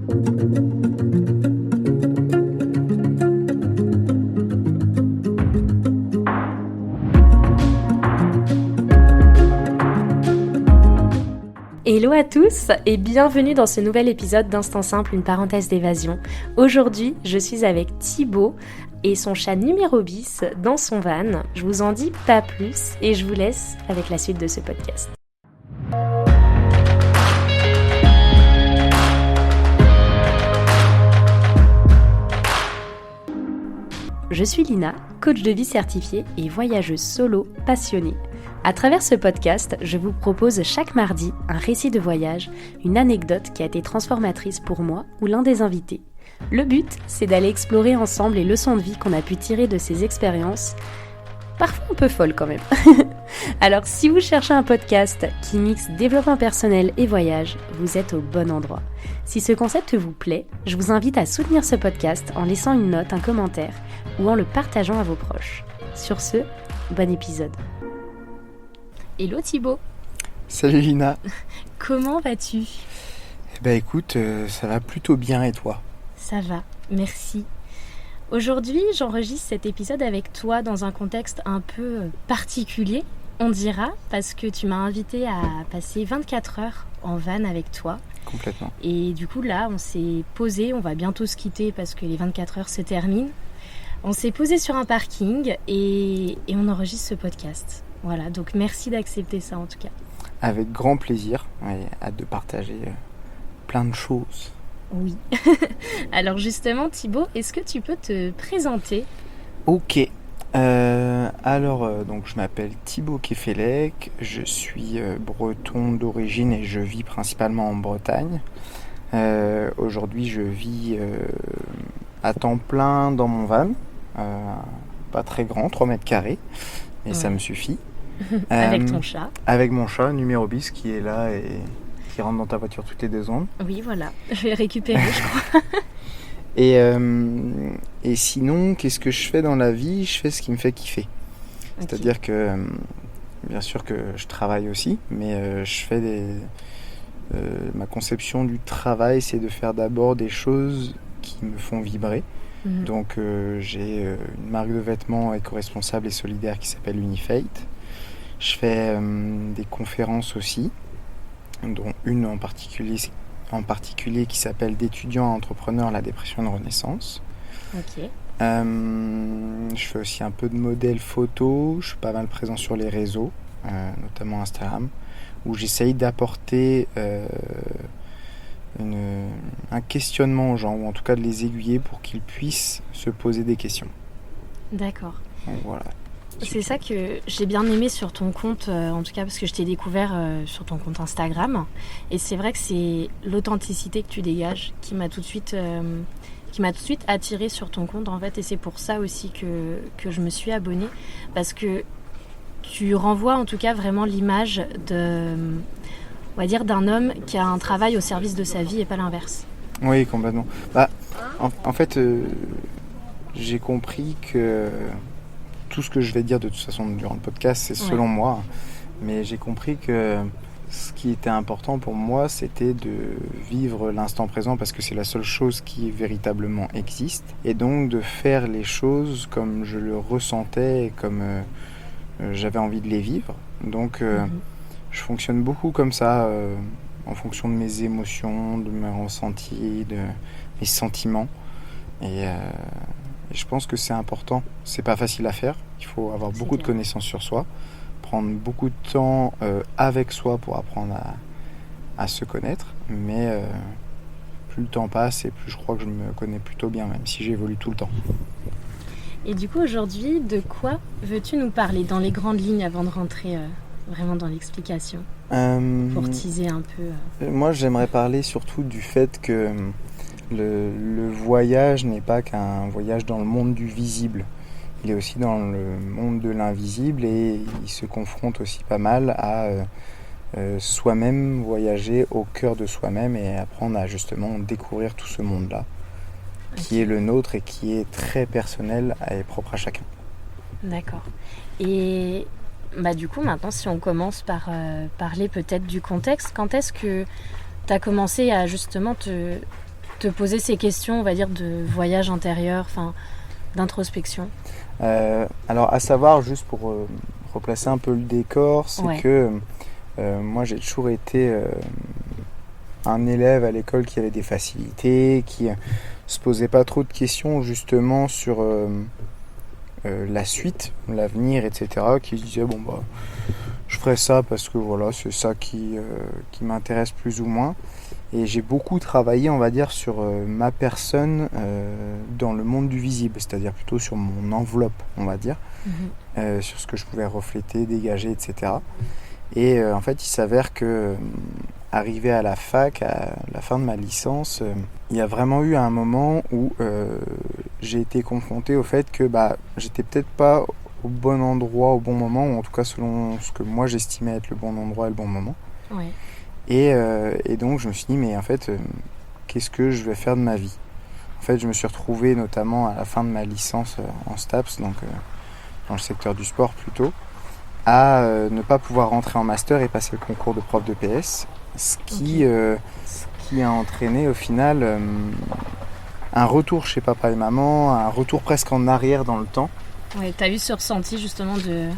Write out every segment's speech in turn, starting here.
Hello à tous et bienvenue dans ce nouvel épisode d'Instant Simple, une parenthèse d'évasion. Aujourd'hui, je suis avec Thibaut et son chat numéro bis dans son van. Je vous en dis pas plus et je vous laisse avec la suite de ce podcast. Je suis Lina, coach de vie certifiée et voyageuse solo passionnée. À travers ce podcast, je vous propose chaque mardi un récit de voyage, une anecdote qui a été transformatrice pour moi ou l'un des invités. Le but, c'est d'aller explorer ensemble les leçons de vie qu'on a pu tirer de ces expériences, parfois un peu folles quand même. Alors si vous cherchez un podcast qui mixe développement personnel et voyage, vous êtes au bon endroit. Si ce concept vous plaît, je vous invite à soutenir ce podcast en laissant une note, un commentaire ou en le partageant à vos proches. Sur ce, bon épisode. Hello Thibaut. Salut Lina. Comment vas-tu ? Eh ben écoute, ça va plutôt bien et toi ? Ça va, merci. Aujourd'hui, j'enregistre cet épisode avec toi dans un contexte un peu particulier, on dira, parce que tu m'as invité à passer 24 heures en van avec toi. Complètement. Et du coup là, on s'est posé, on va bientôt se quitter parce que les 24 heures se terminent. On s'est posé sur un parking et on enregistre ce podcast. Voilà, donc merci d'accepter ça en tout cas. Avec grand plaisir, et hâte de partager plein de choses. Oui. Alors justement Thibaut, est-ce que tu peux te présenter ? Ok. Donc je m'appelle Thibaut Kefelec, je suis breton d'origine et je vis principalement en Bretagne. Aujourd'hui je vis à temps plein dans mon van, pas très grand, 3 mètres carrés, et ouais. Ça me suffit. Avec ton chat. Avec mon chat, numéro bis, qui est là et qui rentre dans ta voiture toutes les 2 secondes. Oui, voilà. Je vais le récupérer, je crois. Et sinon, qu'est-ce que je fais dans la vie ? Je fais ce qui me fait kiffer. Okay. C'est-à-dire que, bien sûr que je travaille aussi, mais je fais ma conception du travail, c'est de faire d'abord des choses qui me font vibrer. Mmh. Donc, j'ai une marque de vêtements éco-responsable et solidaire qui s'appelle Unifate. Je fais des conférences aussi, dont une en particulier qui s'appelle d'étudiants à entrepreneurs la dépression de renaissance. Ok. Je fais aussi un peu de modèle photo, je suis pas mal présent sur les réseaux, notamment Instagram, où j'essaye d'apporter un questionnement aux gens, ou en tout cas de les aiguiller pour qu'ils puissent se poser des questions. D'accord. Donc, voilà. C'est ça que j'ai bien aimé sur ton compte, en tout cas parce que je t'ai découvert sur ton compte Instagram. Et c'est vrai que c'est l'authenticité que tu dégages qui m'a tout de suite attirée sur ton compte en fait. Et c'est pour ça aussi que je me suis abonnée. Parce que tu renvoies en tout cas vraiment l'image on va dire, d'un homme qui a un travail au service de sa vie et pas l'inverse. Oui, complètement. En fait, j'ai compris que tout ce que je vais dire de toute façon durant le podcast, c'est selon moi. Mais j'ai compris que ce qui était important pour moi, c'était de vivre l'instant présent parce que c'est la seule chose qui véritablement existe. Et donc de faire les choses comme je le ressentais et comme j'avais envie de les vivre. Donc je fonctionne beaucoup comme ça, en fonction de mes émotions, de mes ressentis, de mes sentiments. Et je pense que c'est important. C'est pas facile à faire. Il faut avoir beaucoup de connaissances sur soi, prendre beaucoup de temps avec soi pour apprendre à se connaître. Mais plus le temps passe et plus je crois que je me connais plutôt bien, même si j'évolue tout le temps. Et du coup, aujourd'hui, de quoi veux-tu nous parler dans les grandes lignes avant de rentrer vraiment dans l'explication pour teaser un peu Moi, j'aimerais parler surtout du fait que le voyage n'est pas qu'un voyage dans le monde du visible. Il est aussi dans le monde de l'invisible et il se confronte aussi pas mal à soi-même, voyager au cœur de soi-même et apprendre à justement découvrir tout ce monde-là qui est le nôtre et qui est très personnel et propre à chacun. D'accord. Et du coup, maintenant, si on commence par parler peut-être du contexte, quand est-ce que tu as commencé à justement te te poser ces questions, on va dire, de voyage intérieur, d'introspection? Alors, à savoir, juste pour replacer un peu le décor, c'est que moi, j'ai toujours été un élève à l'école qui avait des facilités, qui se posait pas trop de questions, justement, sur la suite, l'avenir, etc., qui se disait, je ferai ça parce que voilà, c'est ça qui m'intéresse plus ou moins. Et j'ai beaucoup travaillé, on va dire, sur ma personne dans le monde du visible, c'est-à-dire plutôt sur mon enveloppe, on va dire, sur ce que je pouvais refléter, dégager, etc. Et en fait, il s'avère que, arrivé à la fac, à la fin de ma licence, il y a vraiment eu un moment où j'ai été confronté au fait que j'étais peut-être pas au bon endroit, au bon moment, ou en tout cas selon ce que moi j'estimais être le bon endroit et le bon moment. Ouais. Et donc je me suis dit, mais en fait, qu'est-ce que je vais faire de ma vie? En fait, je me suis retrouvé notamment à la fin de ma licence en STAPS, donc dans le secteur du sport plutôt, à ne pas pouvoir rentrer en master et passer le concours de prof de PS, ce qui a entraîné au final un retour chez papa et maman, un retour presque en arrière dans le temps. Ouais, t'as eu ce ressenti justement de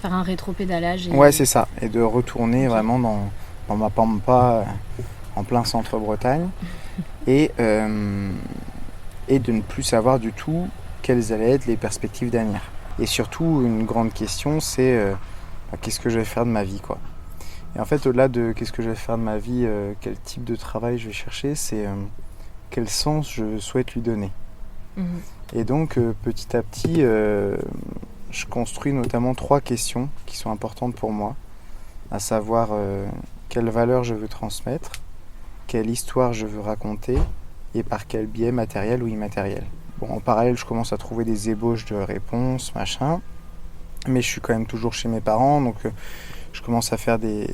faire un rétro-pédalage. Ouais, c'est ça, et de retourner vraiment dans ma pampa en plein centre-Bretagne et de ne plus savoir du tout quelles allaient être les perspectives d'avenir. Et surtout, une grande question, c'est qu'est-ce que je vais faire de ma vie, quoi. Et en fait, au-delà de qu'est-ce que je vais faire de ma vie, quel type de travail je vais chercher, c'est quel sens je souhaite lui donner. Et donc, petit à petit, je construis notamment 3 questions qui sont importantes pour moi, à savoir quelle valeur je veux transmettre, quelle histoire je veux raconter et par quel biais matériel ou immatériel. En parallèle, je commence à trouver des ébauches de réponses, machin, mais je suis quand même toujours chez mes parents, donc je commence à faire des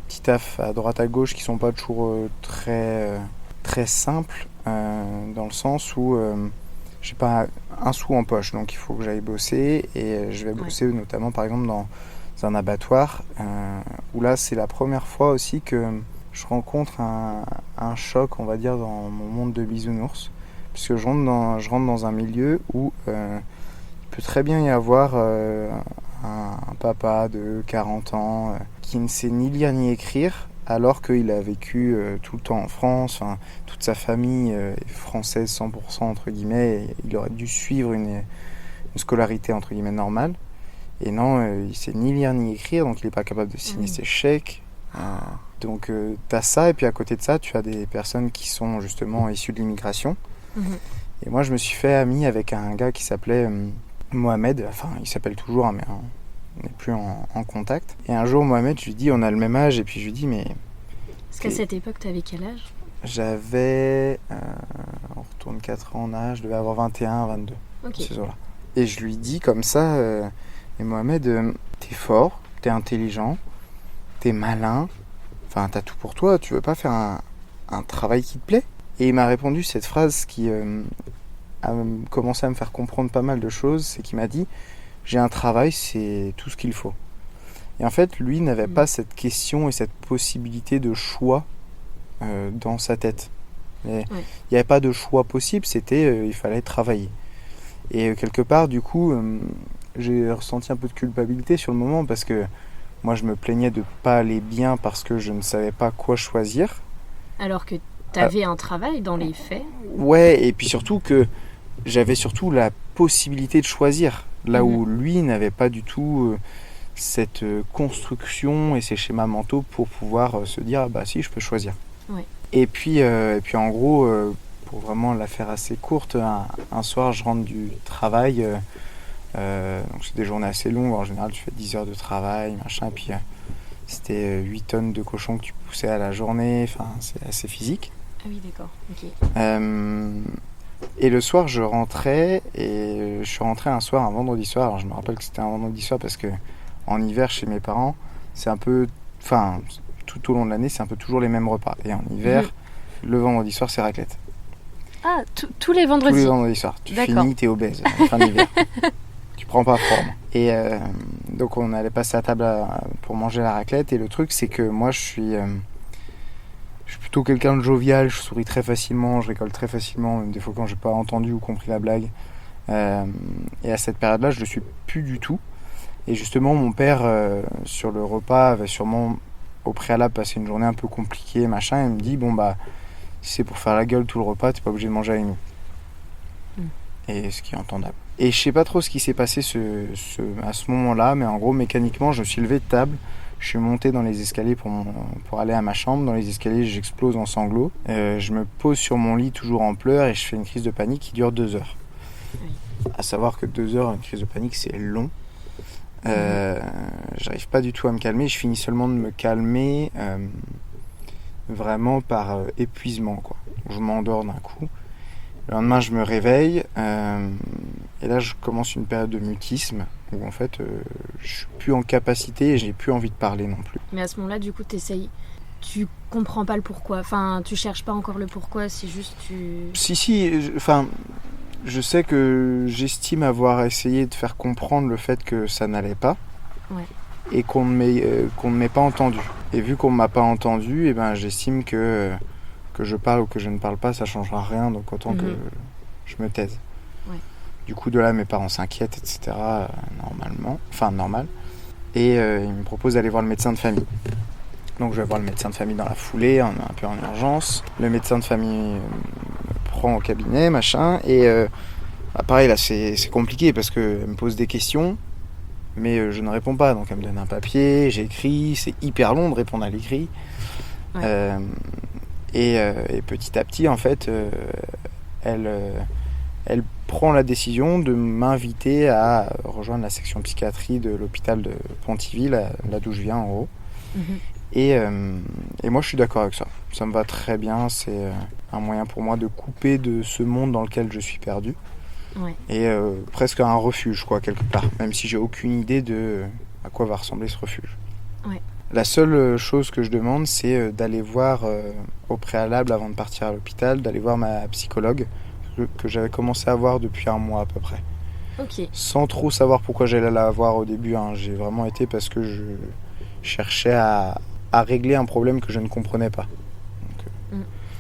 petits tafs à droite à gauche qui sont pas toujours très simples, dans le sens où j'ai pas un sou en poche, donc il faut que j'aille bosser, et je vais bosser notamment par exemple dans un abattoir, où là c'est la première fois aussi que je rencontre un choc, on va dire, dans mon monde de bisounours, puisque je rentre dans un milieu où il peut très bien y avoir un papa de 40 ans qui ne sait ni lire ni écrire, alors qu'il a vécu tout le temps en France, toute sa famille est française 100% entre guillemets, et il aurait dû suivre une scolarité entre guillemets normale. Et non, il sait ni lire ni écrire, donc il n'est pas capable de signer ses chèques. Donc tu as ça, et puis à côté de ça, tu as des personnes qui sont justement issues de l'immigration. Et moi, je me suis fait ami avec un gars qui s'appelait Mohamed, enfin il s'appelle toujours, mais on n'est plus en contact. Et un jour, Mohamed, je lui dis, on a le même âge, et puis je lui dis, mais... Parce qu'à cette époque, tu avais quel âge? J'avais, on retourne 4 ans en âge, je devais avoir 21, 22, ces eaux-là. Et je lui dis comme ça, et Mohamed, t'es fort, t'es intelligent, t'es malin, enfin t'as tout pour toi, tu veux pas faire un travail qui te plaît? Et il m'a répondu cette phrase qui a commencé à me faire comprendre pas mal de choses, c'est qu'il m'a dit, j'ai un travail, c'est tout ce qu'il faut. Et en fait, lui n'avait pas cette question et cette possibilité de choix dans sa tête. Il n'y avait pas de choix possible, c'était il fallait travailler. Et quelque part, du coup, j'ai ressenti un peu de culpabilité sur le moment, parce que moi, je me plaignais de pas aller bien parce que je ne savais pas quoi choisir. Alors que tu avais un travail dans les faits. Ouais, et puis surtout que j'avais surtout la possibilité de choisir, là où lui n'avait pas du tout cette construction et ces schémas mentaux pour pouvoir se dire, bah si, je peux choisir. Et puis en gros, pour vraiment la faire assez courte, un soir, je rentre du travail, donc c'est des journées assez longues, en général tu fais 10 heures de travail, machin, et puis c'était 8 tonnes de cochons que tu poussais à la journée, enfin c'est assez physique. Ah oui, d'accord, ok. Et le soir, je rentrais, et je suis rentré un soir, un vendredi soir. Alors je me rappelle que c'était un vendredi soir parce que en hiver, chez mes parents, c'est un peu, enfin, tout au long de l'année, c'est un peu toujours les mêmes repas. Et en hiver, le vendredi soir, c'est raclette. Ah, tous les vendredis? Tous les vendredis soirs. Tu finis, t'es obèse à la fin de l'hiver. Tu prends pas forme. Et donc on allait passer à table pour manger la raclette. Et le truc, c'est que moi, je Je suis plutôt quelqu'un de jovial, je souris très facilement, je rigole très facilement, même des fois quand j'ai pas entendu ou compris la blague. Et à cette période-là, je le suis plus du tout. Et justement, mon père, sur le repas, avait sûrement au préalable passé une journée un peu compliquée, machin, et il me dit, bon bah, si c'est pour faire la gueule tout le repas, t'es pas obligé de manger avec nous. Et ce qui est entendable. Et je sais pas trop ce qui s'est passé à ce moment-là, mais en gros, mécaniquement, je me suis levé de table, je suis monté dans les escaliers pour aller à ma chambre. Dans les escaliers, j'explose en sanglots. Je me pose sur mon lit, toujours en pleurs, et je fais une crise de panique qui dure 2 heures. Oui. À savoir que 2 heures, une crise de panique, c'est long. J'arrive pas du tout à me calmer. Je finis seulement de me calmer vraiment par épuisement, quoi. Je m'endors d'un coup. Le lendemain, je me réveille et là, je commence une période de mutisme où en fait, je suis plus en capacité et j'ai plus envie de parler non plus. Mais à ce moment-là, du coup, tu comprends pas le pourquoi. Enfin, tu cherches pas encore le pourquoi, c'est juste je sais que j'estime avoir essayé de faire comprendre le fait que ça n'allait pas. Ouais. Et qu'on ne m'ait pas entendu. Et vu qu'on ne m'a pas entendu, et ben, j'estime que je parle ou que je ne parle pas, ça ne changera rien, donc autant que je me taise. Ouais. Du coup, de là, mes parents s'inquiètent, etc. Normal. Et ils me proposent d'aller voir le médecin de famille. Donc je vais voir le médecin de famille dans la foulée, un peu en urgence. Le médecin de famille me prend au cabinet, machin, et pareil, là, c'est compliqué parce qu'elle me pose des questions, mais je ne réponds pas. Donc elle me donne un papier, j'écris, c'est hyper long de répondre à l'écrit. Ouais. Et petit à petit, en fait, elle prend la décision de m'inviter à rejoindre la section psychiatrie de l'hôpital de Pontivy, là d'où je viens en haut. Et moi, je suis d'accord avec ça. Ça me va très bien. C'est un moyen pour moi de couper de ce monde dans lequel je suis perdu. Ouais. Et presque un refuge, quoi, quelque part. Même si j'ai aucune idée de à quoi va ressembler ce refuge. Ouais. La seule chose que je demande, c'est d'aller voir au préalable, avant de partir à l'hôpital, d'aller voir ma psychologue que j'avais commencé à voir depuis 1 mois à peu près. Ok. Sans trop savoir pourquoi j'allais la voir au début. J'ai vraiment été parce que je cherchais à régler un problème que je ne comprenais pas.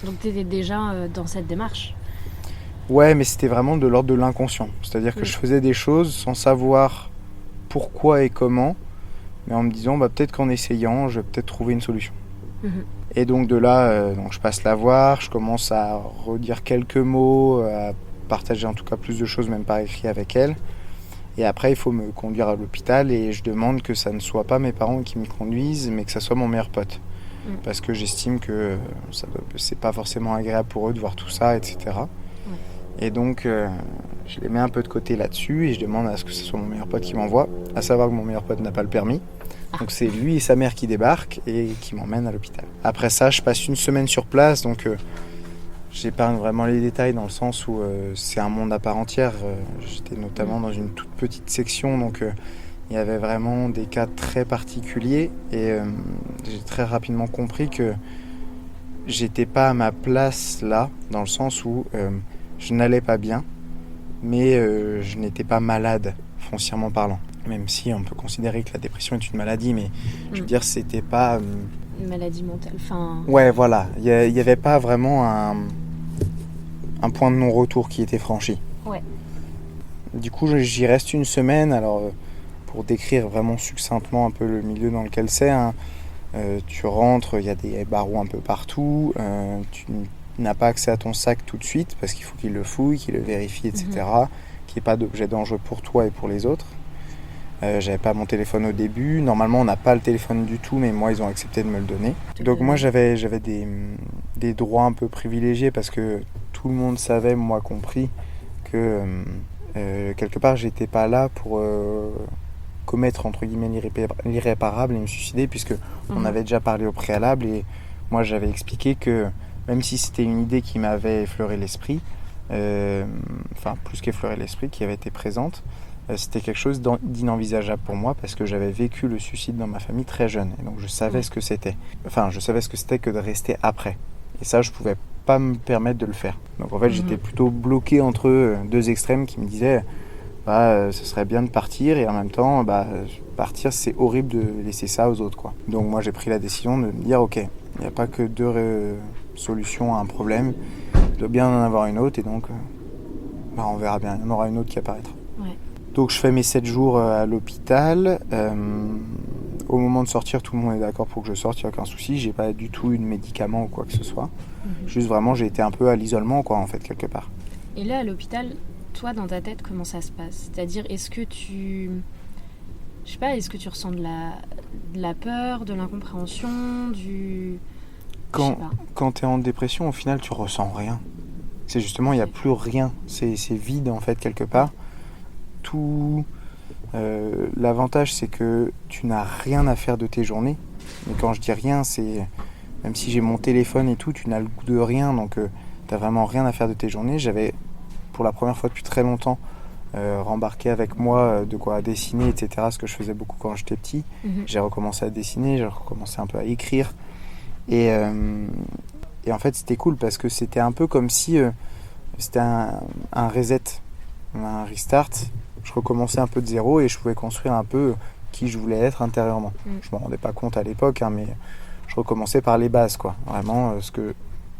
Donc tu étais déjà dans cette démarche ? Ouais, mais c'était vraiment de l'ordre de l'inconscient. C'est-à-dire que je faisais des choses sans savoir pourquoi et comment, mais en me disant peut-être qu'en essayant, je vais peut-être trouver une solution. Et donc de là, je passe la voir, je commence à redire quelques mots, à partager en tout cas plus de choses, même par écrit avec elle. Et après, il faut me conduire à l'hôpital et je demande que ça ne soit pas mes parents qui me conduisent, mais que ça soit mon meilleur pote. Parce que j'estime que c'est pas forcément agréable pour eux de voir tout ça, etc. Et donc, je les mets un peu de côté là-dessus et je demande à ce que ce soit mon meilleur pote qui m'envoie, à savoir que mon meilleur pote n'a pas le permis. Donc c'est lui et sa mère qui débarquent et qui m'emmènent à l'hôpital. Après ça, je passe 1 semaine sur place, donc j'épargne vraiment les détails dans le sens où c'est un monde à part entière. J'étais notamment dans une toute petite section, donc il y avait vraiment des cas très particuliers et j'ai très rapidement compris que j'étais pas à ma place là, dans le sens où je n'allais pas bien, mais je n'étais pas malade, foncièrement parlant. Même si on peut considérer que la dépression est une maladie, mais je veux dire, c'était pas... Une maladie mentale, enfin... Ouais, voilà. Il n'y avait pas vraiment un point de non-retour qui était franchi. Ouais. Du coup, j'y reste 1 semaine. Alors, pour décrire vraiment succinctement un peu le milieu dans lequel c'est, tu rentres, il y a des barreaux un peu partout. Tu n'as pas accès à ton sac tout de suite parce qu'il faut qu'il le fouille, qu'il le vérifie, etc. Qu'il n'y ait pas d'objet dangereux pour toi et pour les autres. J'avais pas mon téléphone au début. Normalement, on n'a pas le téléphone du tout, mais moi, ils ont accepté de me le donner. Donc moi, j'avais des droits un peu privilégiés parce que tout le monde savait, moi compris, que quelque part, j'étais pas là pour commettre, entre guillemets, l'irréparable et me suicider, puisque on avait déjà parlé au préalable et moi, j'avais expliqué que même si c'était une idée qui m'avait effleuré l'esprit, plus qu'effleuré l'esprit, qui avait été présente, c'était quelque chose d'inenvisageable pour moi parce que j'avais vécu le suicide dans ma famille très jeune et donc je savais ce que c'était. Enfin, je savais ce que c'était que de rester après. Et ça, je pouvais pas me permettre de le faire. Donc en fait, j'étais plutôt bloqué entre 2 extrêmes qui me disaient ce serait bien de partir et en même temps, partir, c'est horrible de laisser ça aux autres, quoi. Donc moi, j'ai pris la décision de me dire ok, Il n'y a pas que deux solutions à un problème. Il doit bien en avoir une autre et donc on verra bien. Il y en aura une autre qui apparaîtra. Ouais. Donc je fais mes 7 jours à l'hôpital. Au moment de sortir, tout le monde est d'accord pour que je sorte, il n'y a aucun souci. J'ai pas du tout eu de médicaments ou quoi que ce soit. Juste vraiment, j'ai été un peu à l'isolement, quoi, en fait, quelque part. Et là, à l'hôpital, toi, dans ta tête, comment ça se passe ? C'est-à-dire, est-ce que tu ressens de la peur, de l'incompréhension, Quand tu es en dépression, au final, tu ressens rien. C'est justement, il n'y a plus rien. C'est vide, en fait, quelque part. Tout... l'avantage, c'est que tu n'as rien à faire de tes journées. Mais quand je dis rien, c'est... Même si j'ai mon téléphone et tout, tu n'as le goût de rien. Donc, tu n'as vraiment rien à faire de tes journées. J'avais, pour la première fois depuis très longtemps, rembarqué avec moi de quoi dessiner, etc. Ce que je faisais beaucoup quand j'étais petit. J'ai recommencé à dessiner, j'ai recommencé un peu à écrire. Et en fait, c'était cool parce que c'était un peu comme si c'était un reset, un restart. Je recommençais un peu de zéro et je pouvais construire un peu qui je voulais être intérieurement. Je m'en rendais pas compte à l'époque, mais je recommençais par les bases, quoi. Vraiment ce que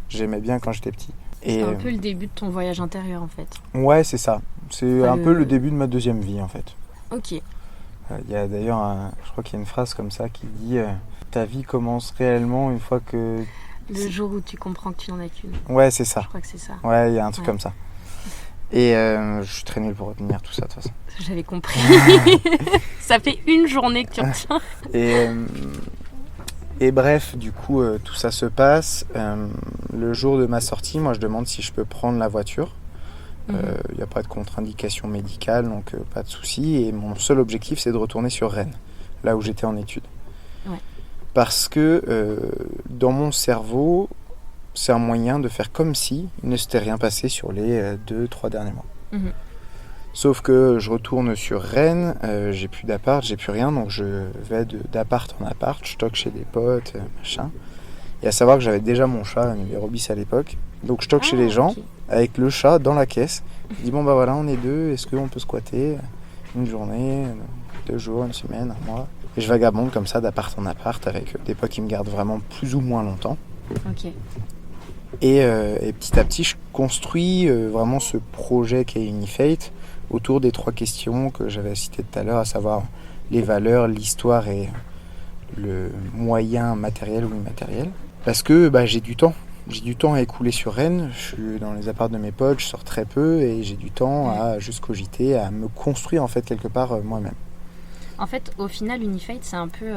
j'aimais bien quand j'étais petit. C'est un peu le début de ton voyage intérieur, en fait. Ouais, c'est ça. C'est un peu le début de ma deuxième vie, en fait. Ok. Il y a d'ailleurs, je crois qu'il y a une phrase comme ça qui dit ta vie commence réellement une fois que... Le jour où tu comprends que tu n'en as qu'une. Ouais, c'est ça. Je crois que c'est ça. Ouais, il y a un truc comme ça. Et je suis très nul pour retenir tout ça, de toute façon. J'avais compris. Ça fait une journée que tu retiens. Et bref, du coup, tout ça se passe. Le jour de ma sortie, moi, je demande si je peux prendre la voiture. Il n'y a pas de contre-indication médicale, donc pas de souci. Et mon seul objectif, c'est de retourner sur Rennes, là où j'étais en études. Ouais. Parce que dans mon cerveau, c'est un moyen de faire comme si il ne s'était rien passé sur les 2-3 derniers mois. Sauf que je retourne sur Rennes, j'ai plus d'appart, j'ai plus rien, donc je vais d'appart en appart, je stocke chez des potes, machin. Et à savoir que j'avais déjà mon chat, un Robis à l'époque, donc je stocke chez les gens, avec le chat dans la caisse. Je dis bon bah voilà, on est deux, est-ce qu'on peut squatter une journée, 2 jours, une semaine, un mois. Et je vagabonde comme ça d'appart en appart avec des potes qui me gardent vraiment plus ou moins longtemps. Ok. Et petit à petit, je construis vraiment ce projet qu'est Unifate autour des 3 questions que j'avais citées tout à l'heure, à savoir les valeurs, l'histoire et le moyen matériel ou immatériel. Parce que j'ai du temps. J'ai du temps à écouler sur Rennes. Je suis dans les apparts de mes potes, je sors très peu et j'ai du temps à juste cogiter, à me construire en fait quelque part moi-même. En fait, au final, Unifate, c'est un peu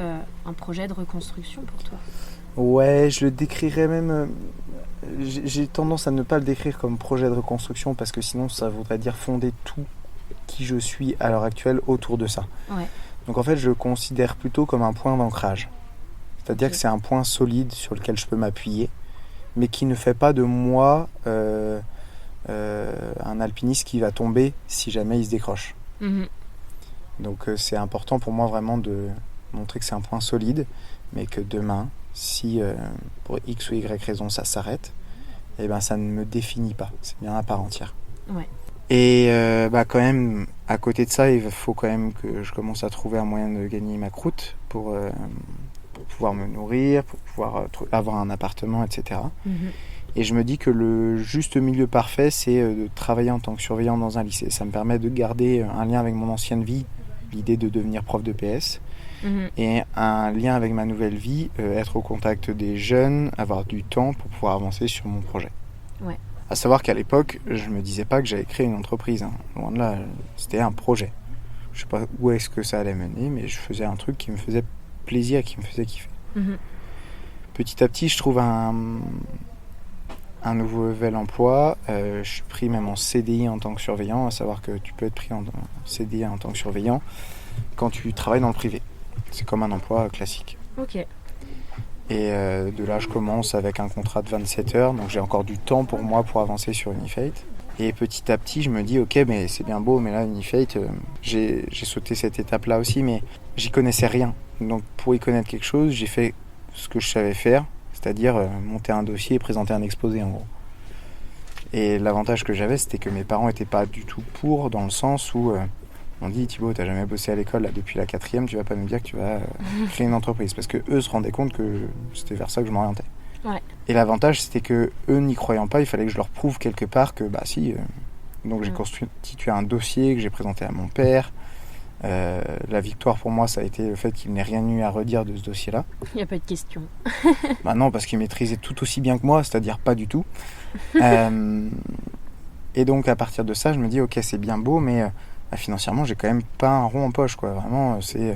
un projet de reconstruction pour toi. Ouais, je le décrirais même... j'ai tendance à ne pas le décrire comme projet de reconstruction parce que sinon ça voudrait dire fonder tout qui je suis à l'heure actuelle autour de ça. Ouais. Donc en fait, je le considère plutôt comme un point d'ancrage. C'est-à-dire que c'est un point solide sur lequel je peux m'appuyer, mais qui ne fait pas de moi un alpiniste qui va tomber si jamais il se décroche. Donc c'est important pour moi vraiment de montrer que c'est un point solide, mais que demain, si pour X ou Y raison ça s'arrête, eh ben ça ne me définit pas, c'est bien à part entière. Ouais. Et quand même, à côté de ça, il faut quand même que je commence à trouver un moyen de gagner ma croûte pour pouvoir me nourrir, pour pouvoir avoir un appartement, etc. Et je me dis que le juste milieu parfait, c'est de travailler en tant que surveillant dans un lycée. Ça me permet de garder un lien avec mon ancienne vie, l'idée de devenir prof de PS, et un lien avec ma nouvelle vie, être au contact des jeunes, avoir du temps pour pouvoir avancer sur mon projet. Ouais. À savoir qu'à l'époque, je me disais pas que j'allais créer une entreprise. Loin de là, c'était un projet. Je sais pas où est-ce que ça allait mener, mais je faisais un truc qui me faisait plaisir, qui me faisait kiffer. Petit à petit, je trouve un nouvel emploi. Je suis pris même en CDI en tant que surveillant, à savoir que tu peux être pris en CDI en tant que surveillant quand tu travailles dans le privé. C'est comme un emploi classique. Ok. Et de là, je commence avec un contrat de 27 heures, donc j'ai encore du temps pour moi pour avancer sur Unifate. Et petit à petit, je me dis, ok, mais c'est bien beau, mais là, Unifate, j'ai sauté cette étape-là aussi, mais j'y connaissais rien. Donc pour y connaître quelque chose, j'ai fait ce que je savais faire, c'est-à-dire monter un dossier et présenter un exposé en gros. Et l'avantage que j'avais, c'était que mes parents n'étaient pas du tout pour, dans le sens où on dit, Thibaut, t'as jamais bossé à l'école là, depuis la 4e, tu vas pas nous dire que tu vas créer une entreprise. Parce que eux se rendaient compte que c'était vers ça que je m'orientais. Et l'avantage, c'était que eux n'y croyant pas, il fallait que je leur prouve quelque part que, bah si. Donc j'ai constitué un dossier que j'ai présenté à mon père. La victoire pour moi, ça a été le fait qu'il n'ait rien eu à redire de ce dossier-là. Il n'y a pas de question. Bah non, parce qu'il maîtrisait tout aussi bien que moi, c'est-à-dire pas du tout. Et donc à partir de ça, je me dis, ok, c'est bien beau, mais financièrement, j'ai quand même pas un rond en poche, quoi. Vraiment, c'est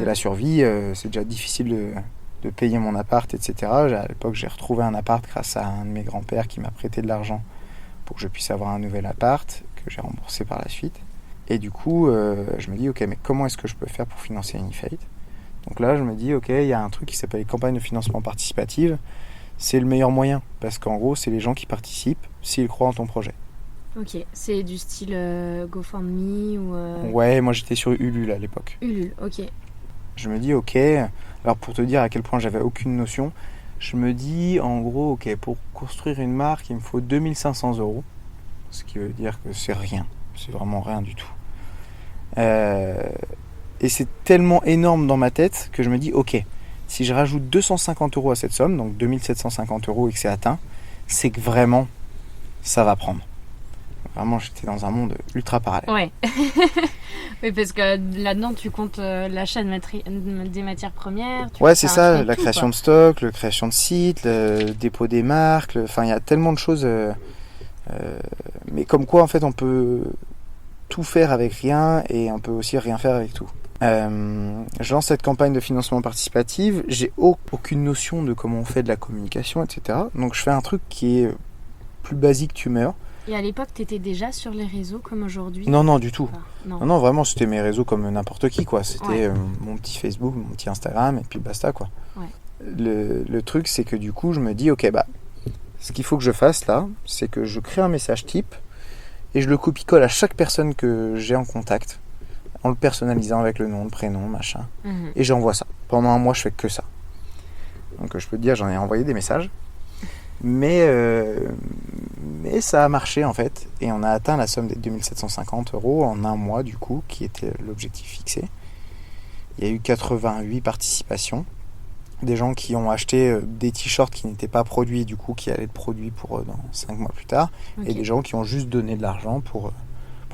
la survie. C'est déjà difficile de payer mon appart, etc. À l'époque, j'ai retrouvé un appart grâce à un de mes grands-pères qui m'a prêté de l'argent pour que je puisse avoir un nouvel appart, que j'ai remboursé par la suite. Et du coup, je me dis, ok, mais comment est-ce que je peux faire pour financer Unifate ? Donc là, je me dis, ok, il y a un truc qui s'appelle les campagnes de financement participative. C'est le meilleur moyen, parce qu'en gros, c'est les gens qui participent s'ils croient en ton projet. Ok, c'est du style GoFundMe ou... Ouais, moi j'étais sur Ulule à l'époque. Ulule, ok. Je me dis, ok, alors pour te dire à quel point j'avais aucune notion, je me dis, en gros, ok, pour construire une marque, il me faut 2500 €, ce qui veut dire que c'est rien, c'est vraiment rien du tout. Et c'est tellement énorme dans ma tête que je me dis, ok, si je rajoute 250 € à cette somme, donc 2750 € et que c'est atteint, c'est que vraiment, ça va prendre. Vraiment, j'étais dans un monde ultra parallèle. Ouais. Oui, parce que là-dedans, tu comptes l'achat des matières premières. Ouais, c'est ça, la création de stock, la création de sites, le dépôt des marques, enfin, il y a tellement de choses. Mais comme quoi, en fait, on peut tout faire avec rien et on peut aussi rien faire avec tout. Je lance cette campagne de financement participatif, j'ai aucune notion de comment on fait de la communication, etc. Donc je fais un truc qui est plus basique qu'Humeur. Et à l'époque, tu étais déjà sur les réseaux comme aujourd'hui ? Non, du tout. Non. Non, vraiment, c'était mes réseaux comme n'importe qui, quoi. C'était mon petit Facebook, mon petit Instagram, et puis basta, quoi. Ouais. Le truc, c'est que du coup, je me dis, ok, bah, ce qu'il faut que je fasse là, c'est que je crée un message type, et je le copie-colle à chaque personne que j'ai en contact, en le personnalisant avec le nom, le prénom, machin. Et j'envoie ça. Pendant un mois, je fais que ça. Donc, je peux te dire, j'en ai envoyé des messages. Mais ça a marché en fait, et on a atteint la somme des 2750 € en un mois du coup, qui était l'objectif fixé. Il y a eu 88 participations, des gens qui ont acheté des t-shirts qui n'étaient pas produits, du coup qui allaient être produits pour dans 5 mois plus tard, et des gens qui ont juste donné de l'argent pour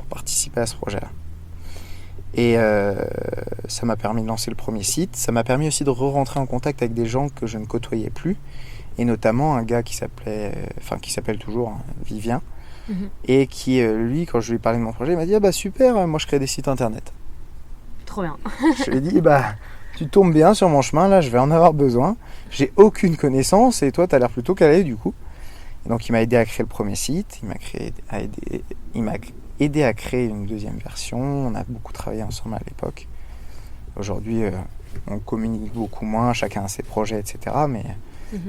participer à ce projet-là. Et ça m'a permis de lancer le premier site, ça m'a permis aussi de re-rentrer en contact avec des gens que je ne côtoyais plus, et notamment un gars qui s'appelle toujours Vivien, et qui, lui, quand je lui ai parlé de mon projet, il m'a dit « Ah bah super, moi je crée des sites internet. » Trop bien. Je lui ai dit « Bah, tu tombes bien sur mon chemin, là je vais en avoir besoin, j'ai aucune connaissance, et toi t'as l'air plutôt calé du coup. » Et donc il m'a aidé à créer le premier site, il m'a aidé à créer une deuxième version, on a beaucoup travaillé ensemble à l'époque. Aujourd'hui, on communique beaucoup moins, chacun a ses projets, etc., mais...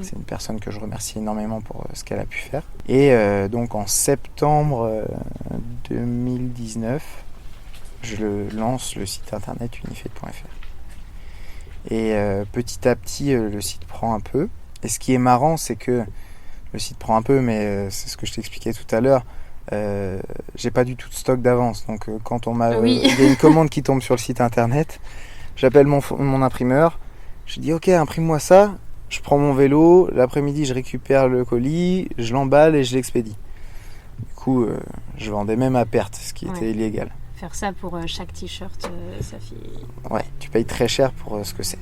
C'est une personne que je remercie énormément pour ce qu'elle a pu faire. Et donc en septembre 2019, je lance le site internet unifate.fr. Et petit à petit, le site prend un peu. Et ce qui est marrant, c'est que le site prend un peu, mais c'est ce que je t'expliquais tout à l'heure. J'ai pas du tout de stock d'avance. Donc quand il y a une commande qui tombe sur le site internet, j'appelle mon imprimeur. Je dis ok, imprime-moi ça. Je prends mon vélo, l'après-midi je récupère le colis, je l'emballe et je l'expédie. Du coup, je vendais même à perte, ce qui était illégal. Faire ça pour chaque t-shirt, ça fait... Ouais, tu payes très cher pour ce que c'est.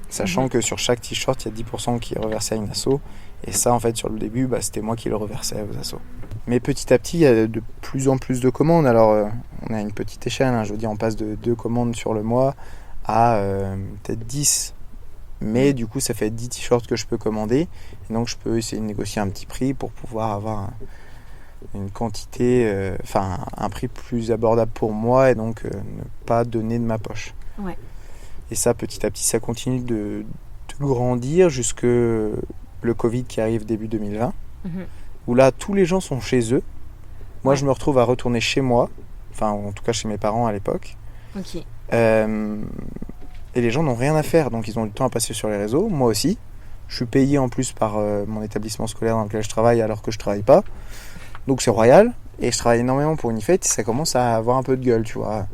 Sachant que sur chaque t-shirt, il y a 10% qui est reversé à une asso. Et ça, en fait, sur le début, c'était moi qui le reversais aux assos. Mais petit à petit, il y a de plus en plus de commandes. Alors, on a une petite échelle, je veux dire, on passe de 2 commandes sur le mois à peut-être 10. Mais du coup, ça fait 10 t-shirts que je peux commander. Et donc, je peux essayer de négocier un petit prix pour pouvoir avoir une quantité, un prix plus abordable pour moi et donc ne pas donner de ma poche. Ouais. Et ça, petit à petit, ça continue de grandir jusque le Covid qui arrive début 2020. Où là, tous les gens sont chez eux. Moi, je me retrouve à retourner chez moi. Enfin, en tout cas, chez mes parents à l'époque. Ok. Et les gens n'ont rien à faire, donc ils ont du temps à passer sur les réseaux, moi aussi. Je suis payé en plus par mon établissement scolaire dans lequel je travaille alors que je travaille pas. Donc c'est royal, et je travaille énormément pour Unifate, et ça commence à avoir un peu de gueule, tu vois.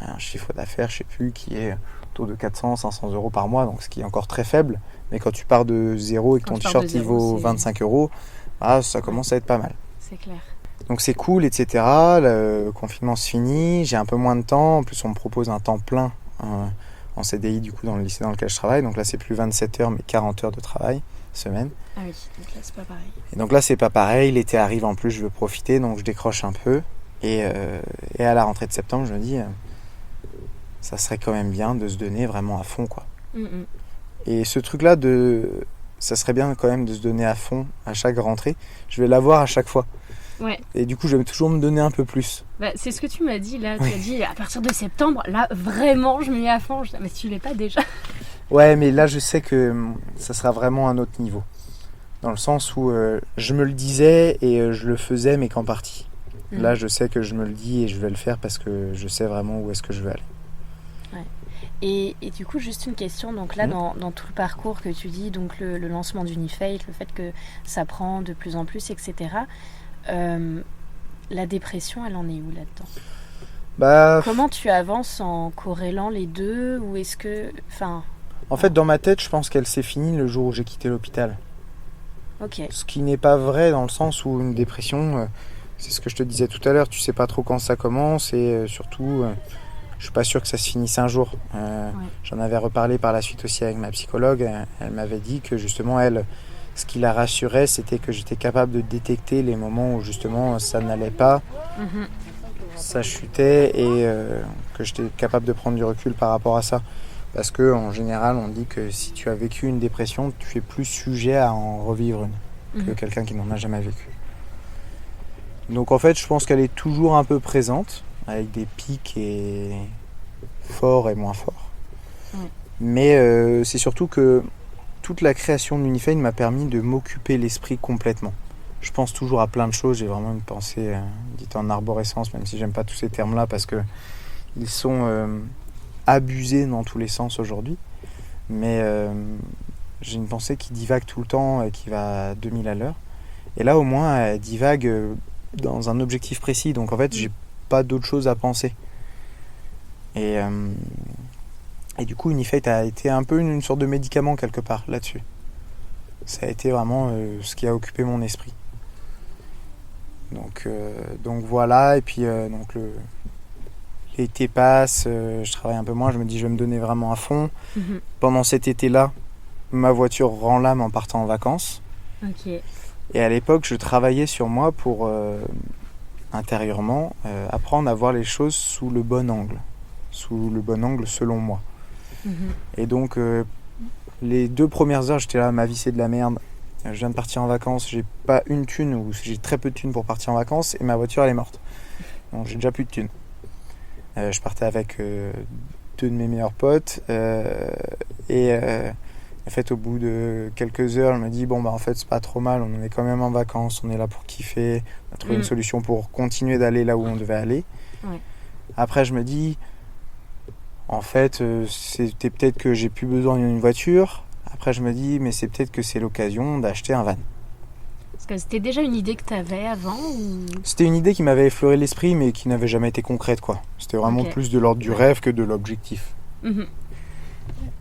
Un chiffre d'affaires, je sais plus, qui est autour de 400-500 € par mois, donc ce qui est encore très faible, Mais quand tu pars de zéro et que Quand ton tu pars t-shirt de zéro, il vaut c'est- 25 euros, ça commence à être pas mal. C'est clair. Donc c'est cool, etc. Le confinement se finit, j'ai un peu moins de temps. En plus, on me propose un temps plein en CDI du coup dans le lycée dans lequel je travaille. Donc là, c'est plus 27 heures, mais 40 heures de travail semaine. Ah oui, donc là, c'est pas pareil. Et donc là, c'est pas pareil. L'été arrive en plus, je veux profiter, donc je décroche un peu. Et à la rentrée de septembre, je me dis, ça serait quand même bien de se donner vraiment à fond, quoi. Et ce truc-là, ça serait bien quand même de se donner à fond à chaque rentrée. Je vais l'avoir à chaque fois. Ouais. Et du coup, je vais toujours me donner un peu plus. Bah, c'est ce que tu m'as dit là. Oui. Tu as dit à partir de septembre, là vraiment je me mets à fond. Je dis, mais tu l'es pas déjà. Ouais, mais là, je sais que ça sera vraiment un autre niveau. Dans le sens où je me le disais et je le faisais, mais qu'en partie. Là, je sais que je me le dis et je vais le faire parce que je sais vraiment où est-ce que je veux aller. Et du coup, juste une question. Donc là, dans tout le parcours que tu dis, donc le lancement d'Unifate, le fait que ça prend de plus en plus, etc. La dépression, elle en est où là-dedans ? Comment tu avances en corrélant les deux ? Ou est-ce que... En fait, dans ma tête, je pense qu'elle s'est finie le jour où j'ai quitté l'hôpital. Ok. Ce qui n'est pas vrai dans le sens où une dépression, c'est ce que je te disais tout à l'heure, tu sais pas trop quand ça commence et surtout, je suis pas sûr que ça se finisse un jour. J'en avais reparlé par la suite aussi avec ma psychologue. Elle m'avait dit que justement, ce qui la rassurait, c'était que j'étais capable de détecter les moments où justement ça n'allait pas, ça chutait et que j'étais capable de prendre du recul par rapport à ça. Parce que en général, on dit que si tu as vécu une dépression, tu es plus sujet à en revivre une que quelqu'un qui n'en a jamais vécu. Donc en fait, je pense qu'elle est toujours un peu présente, avec des pics et forts et moins forts. Mais c'est surtout que toute la création d'Unifate m'a permis de m'occuper l'esprit complètement. Je pense toujours à plein de choses, j'ai vraiment une pensée dite en arborescence, même si j'aime pas tous ces termes-là parce que ils sont abusés dans tous les sens aujourd'hui. Mais j'ai une pensée qui divague tout le temps et qui va à 2000 à l'heure. Et là, au moins, elle divague dans un objectif précis. Donc, en fait, j'ai pas d'autre chose à penser. Et du coup, Unifate a été un peu une sorte de médicament quelque part là-dessus. Ça a été vraiment ce qui a occupé mon esprit. Donc voilà. Et puis, l'été passe, je travaille un peu moins. Je me dis, je vais me donner vraiment à fond. Pendant cet été-là, ma voiture rend l'âme en partant en vacances. Ok. Et à l'époque, je travaillais sur moi pour intérieurement apprendre à voir les choses sous le bon angle selon moi. Et donc les 2 premières heures, j'étais là, ma vie c'est de la merde. Je viens de partir en vacances, j'ai pas une thune ou j'ai très peu de thunes pour partir en vacances et ma voiture elle est morte. Donc j'ai déjà plus de thunes. Je partais avec 2 de mes meilleurs potes en fait, au bout de quelques heures, je me dis, en fait, c'est pas trop mal, on est quand même en vacances, on est là pour kiffer, on a trouvé une solution pour continuer d'aller là où on devait aller. Après, je me dis, en fait, c'était peut-être que j'ai plus besoin d'une voiture. Après, je me dis, mais c'est peut-être que c'est l'occasion d'acheter un van. Parce que c'était déjà une idée que tu avais avant ou... C'était une idée qui m'avait effleuré l'esprit, mais qui n'avait jamais été concrète, quoi. C'était vraiment plus de l'ordre du rêve que de l'objectif.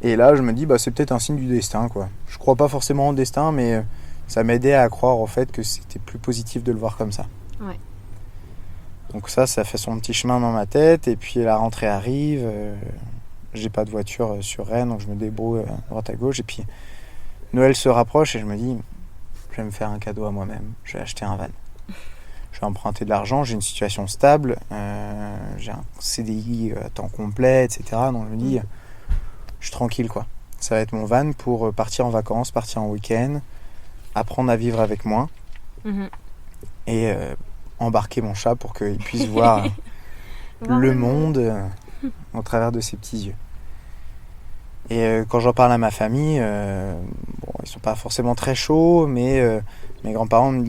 Et là, je me dis, c'est peut-être un signe du destin, quoi. Je crois pas forcément au destin, mais ça m'aidait à croire au fait que c'était plus positif de le voir comme ça. Donc ça fait son petit chemin dans ma tête. Et puis la rentrée arrive. J'ai pas de voiture sur Rennes, donc je me débrouille à droite à gauche. Et puis Noël se rapproche et je me dis, je vais me faire un cadeau à moi-même. Je vais acheter un van. Je vais emprunter de l'argent. J'ai une situation stable. J'ai un CDI à temps complet, etc. Donc je me dis... je suis tranquille, quoi. Ça va être mon van pour partir en vacances, partir en week-end, apprendre à vivre avec moi et embarquer mon chat pour qu'il puisse voir le monde au travers de ses petits yeux. Et quand j'en parle à ma famille, ils sont pas forcément très chauds, mais mes grands-parents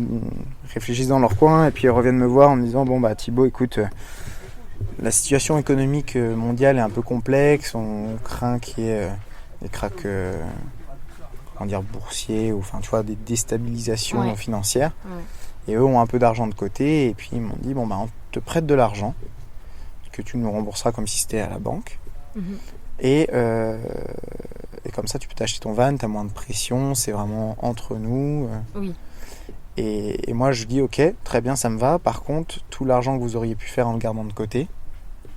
réfléchissent dans leur coin et puis ils reviennent me voir en me disant Thibaut, écoute, la situation économique mondiale est un peu complexe, on craint qu'il y ait des cracks boursiers ou des déstabilisations financières. Et eux ont un peu d'argent de côté et puis ils m'ont dit on te prête de l'argent que tu nous rembourseras comme si c'était à la banque et comme ça, tu peux t'acheter ton van, t'as moins de pression, c'est vraiment entre nous. Oui. Et moi, je dis, ok, très bien, ça me va. Par contre, tout l'argent que vous auriez pu faire en le gardant de côté,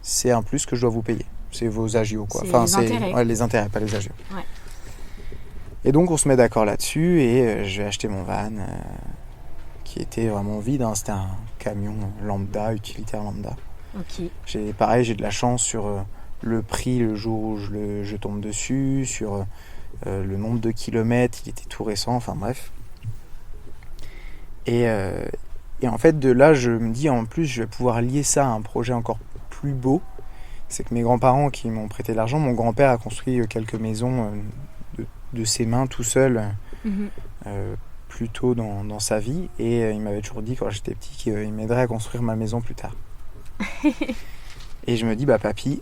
c'est un plus que je dois vous payer. C'est vos agios, quoi. C'est les intérêts. Ouais, les intérêts, pas les agios. Ouais. Et donc, on se met d'accord là-dessus et je vais acheter mon van qui était vraiment vide. Hein. C'était un camion lambda, utilitaire lambda. Ok. J'ai de la chance sur le prix le jour où je tombe dessus, sur le nombre de kilomètres, il était tout récent, enfin bref. Et en fait, de là, je me dis, en plus, je vais pouvoir lier ça à un projet encore plus beau. C'est que mes grands-parents qui m'ont prêté de l'argent, mon grand-père a construit quelques maisons de ses mains tout seul, plus tôt dans sa vie. Et il m'avait toujours dit, quand j'étais petit, qu'il m'aiderait à construire ma maison plus tard. Et je me dis, papy,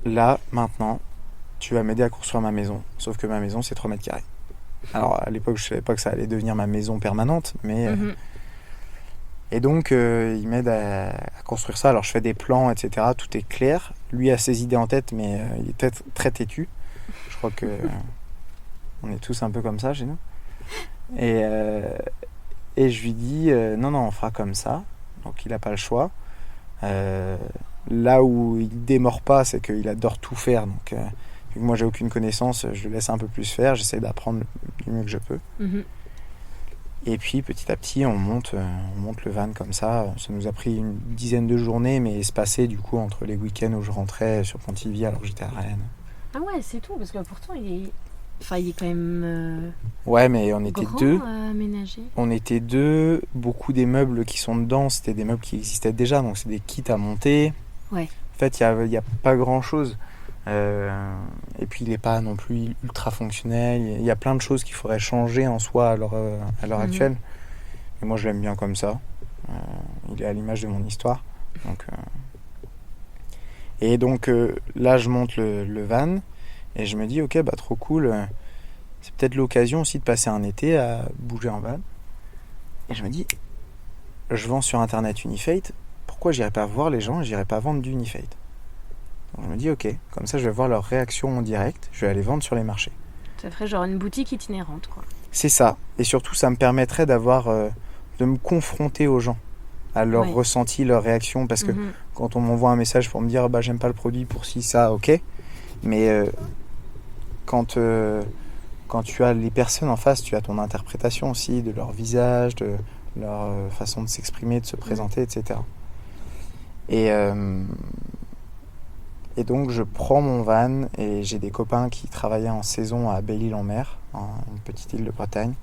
là, maintenant, tu vas m'aider à construire ma maison. Sauf que ma maison, c'est 3 mètres carrés. Alors, à l'époque, je savais pas que ça allait devenir ma maison permanente, mais... Et donc, il m'aide à construire ça. Alors, je fais des plans, etc. Tout est clair. Lui a ses idées en tête, mais il est très têtu. Je crois que on est tous un peu comme ça chez nous. Et je lui dis, non, on fera comme ça. Donc, il n'a pas le choix. Là où il démord pas, c'est qu'il adore tout faire. Donc, vu que moi, j'ai aucune connaissance, je le laisse un peu plus faire. J'essaie d'apprendre du mieux que je peux. Et puis petit à petit on monte le van comme ça. Ça nous a pris une dizaine de journées, mais espacées du coup entre les week-ends où je rentrais sur Pontivy alors que j'étais à Rennes. Ah ouais, c'est tout, parce que pourtant il est quand même ouais, mais on était grand, deux. Aménagé. On était deux. Beaucoup des meubles qui sont dedans, c'était des meubles qui existaient déjà, donc c'est des kits à monter. Ouais. En fait, il y a pas grand-chose. Et puis il n'est pas non plus ultra fonctionnel. Il y a plein de choses qu'il faudrait changer en soi à l'heure actuelle. Et moi je l'aime bien comme ça. Il est à l'image de mon histoire. Et donc là je monte le van et je me dis ok, bah trop cool. C'est peut-être l'occasion aussi de passer un été à bouger en van. Et je me dis, je vends sur internet Unifate. Pourquoi j'irais pas voir les gens et j'irais pas vendre du Unifate? Donc je me dis ok, comme ça je vais voir leur réaction en direct, je vais aller vendre sur les marchés. Ça ferait genre une boutique itinérante, quoi. C'est ça, et surtout ça me permettrait de me confronter aux gens, à leur ressenti, leur réaction, parce que quand on m'envoie un message pour me dire bah j'aime pas le produit pour ci, ça, ok, mais quand tu as les personnes en face, tu as ton interprétation aussi de leur visage, de leur façon de s'exprimer, de se présenter, etc. Et donc je prends mon van et j'ai des copains qui travaillaient en saison à Belle-Île-en-Mer, une petite île de Bretagne.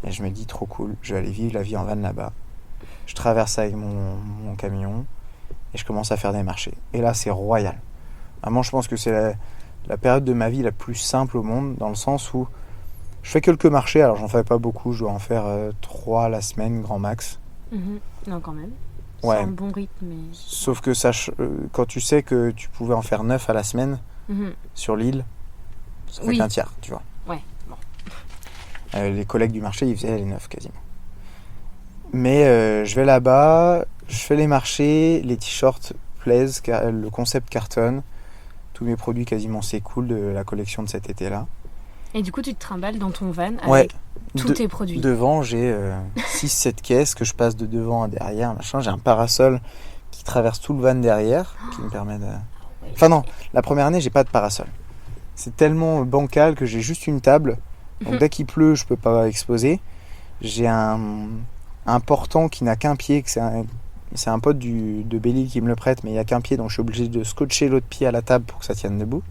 Et je me dis trop cool, je vais aller vivre la vie en van là-bas. Je traverse avec mon camion et je commence à faire des marchés. Et là c'est royal. Vraiment je pense que c'est la période de ma vie la plus simple au monde, dans le sens où je fais quelques marchés, alors j'en fais pas beaucoup, je dois en faire 3 la semaine grand max. Non quand même. Ouais. C'est un bon rythme. Mais... Sauf que quand tu sais que tu pouvais en faire 9 à la semaine sur l'île, ça fait qu'un tiers, tu vois. Ouais, bon. Les collègues du marché, ils faisaient les 9 quasiment. Mais je vais là-bas, je fais les marchés, les t-shirts plaisent, le concept cartonne, tous mes produits quasiment s'écoulent de la collection de cet été-là. Et du coup, tu te trimbales dans ton van avec tous tes produits. Devant, j'ai 6-7 caisses que je passe de devant à derrière. Machin. J'ai un parasol qui traverse tout le van derrière, qui me permet de... Enfin non, la première année, j'ai pas de parasol. C'est tellement bancal que j'ai juste une table. Donc dès qu'il pleut, je peux pas exposer. J'ai un portant qui n'a qu'un pied, que c'est un pote de Belle-Île qui me le prête, mais il n'y a qu'un pied, donc je suis obligé de scotcher l'autre pied à la table pour que ça tienne debout.